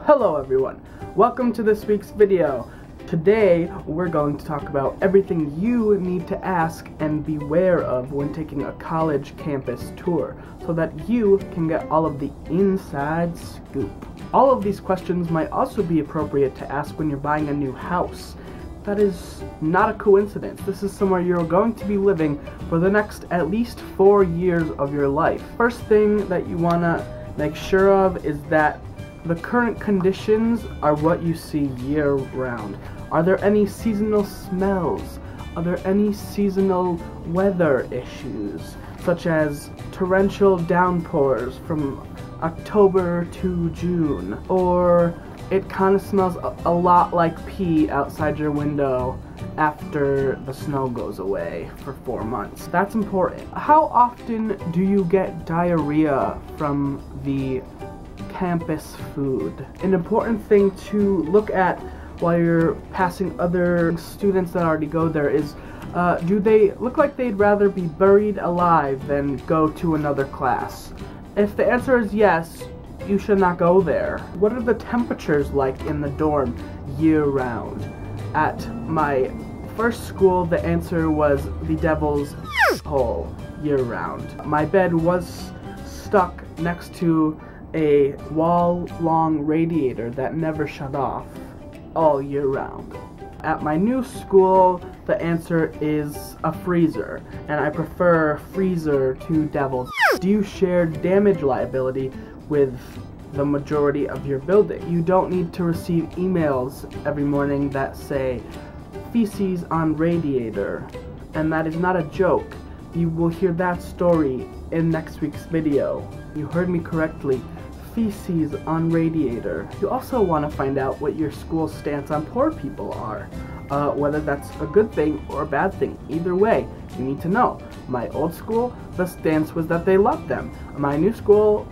Hello everyone, welcome to this week's video. Today we're going to talk about everything you need to ask and beware of when taking a college campus tour, so that you can get all of the inside scoop. All of these questions might also be appropriate to ask when you're buying a new house. That is not a coincidence. This is somewhere you're going to be living for the next at least 4 years of your life. First thing that you want to make sure of is that the current conditions are what you see year-round. Are there any seasonal smells? Are there any seasonal weather issues, such as torrential downpours from October to June? Or it kind of smells a lot like pee outside your window after the snow goes away for 4 months. That's important. How often do you get diarrhea from the campus food? An important thing to look at while you're passing other students that already go there is, do they look like they'd rather be buried alive than go to another class? If the answer is yes, you should not go there. What are the temperatures like in the dorm year-round? At my first school, the answer was the devil's hole year-round. My bed was stuck next to a wall-long radiator that never shut off all year-round. At my new school, the answer is a freezer, and I prefer freezer to devil's. Do you share damage liability with the majority of your building? You don't need to receive emails every morning that say feces on radiator, and that is not a joke. You will hear that story in next week's video. You heard me correctly. Feces on radiator. You also want to find out what your school's stance on poor people are. Whether that's a good thing or a bad thing. Either way, you need to know. My old school, the stance was that they loved them. My new school,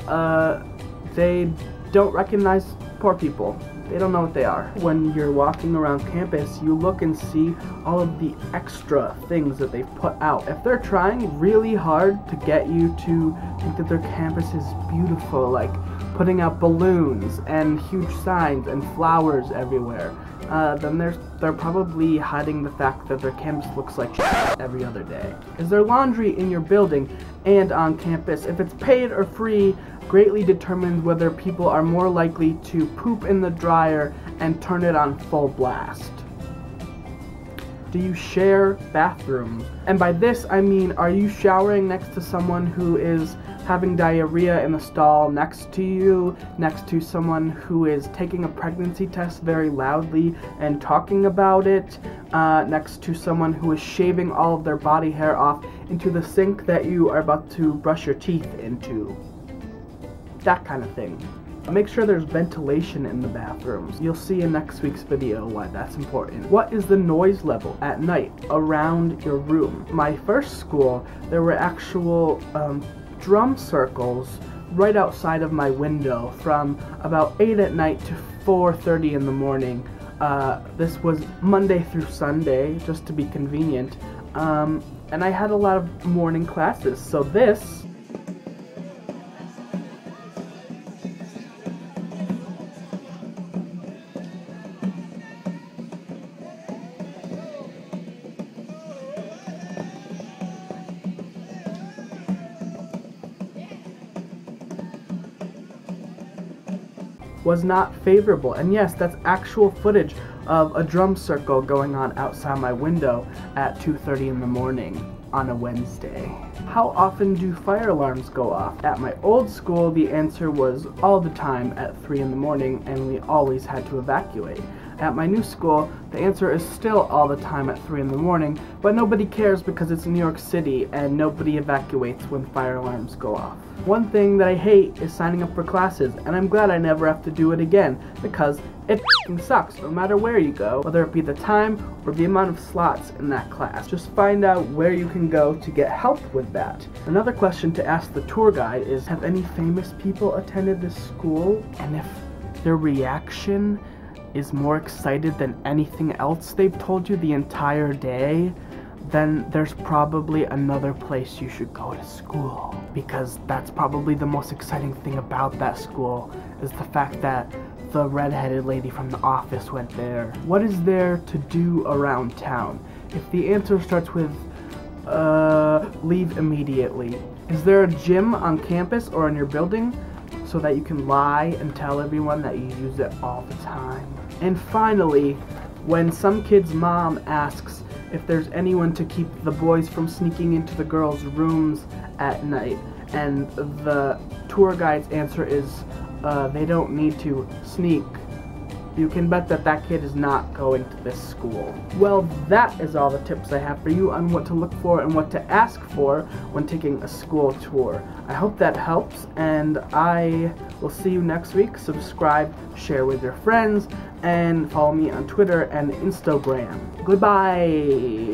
they don't recognize poor people. They don't know what they are. When you're walking around campus, you look and see all of the extra things that they've put out. If they're trying really hard to get you to think that their campus is beautiful, like putting out balloons and huge signs and flowers everywhere, then they're probably hiding the fact that their campus looks like every other day. Is there laundry in your building and on campus? If it's paid or free, greatly determines whether people are more likely to poop in the dryer and turn it on full blast. Do you share bathrooms? And by this I mean, are you showering next to someone who is having diarrhea in the stall next to you, next to someone who is taking a pregnancy test very loudly and talking about it, next to someone who is shaving all of their body hair off into the sink that you are about to brush your teeth into? That kind of thing. Make sure there's ventilation in the bathrooms. You'll see in next week's video why that's important. What is the noise level at night around your room? My first school, there were actual drum circles right outside of my window from about 8 at night to 4:30 in the morning. This was Monday through Sunday, just to be convenient. And I had a lot of morning classes, so this was not favorable. And yes, that's actual footage of a drum circle going on outside my window at 2:30 in the morning on a Wednesday. How often do fire alarms go off? At my old school, the answer was all the time at 3 in the morning, and we always had to evacuate. At my new school, the answer is still all the time at 3 in the morning, but nobody cares because it's New York City and nobody evacuates when fire alarms go off. One thing that I hate is signing up for classes, and I'm glad I never have to do it again, because it f***ing sucks no matter where you go, whether it be the time or the amount of slots in that class. Just find out where you can go to get help with that. Another question to ask the tour guide is, have any famous people attended this school? And if their reaction is more excited than anything else they've told you the entire day, then there's probably another place you should go to school. Because that's probably the most exciting thing about that school, is the fact that the redheaded lady from The Office went there. What is there to do around town? If the answer starts with, leave immediately. Is there a gym on campus or in your building so that you can lie and tell everyone that you use it all the time? And finally, when some kid's mom asks if there's anyone to keep the boys from sneaking into the girls' rooms at night, and the tour guide's answer is, they don't need to sneak, you can bet that that kid is not going to this school. Well, that is all the tips I have for you on what to look for and what to ask for when taking a school tour. I hope that helps, and I will see you next week. Subscribe, share with your friends, and follow me on Twitter and Instagram. Goodbye!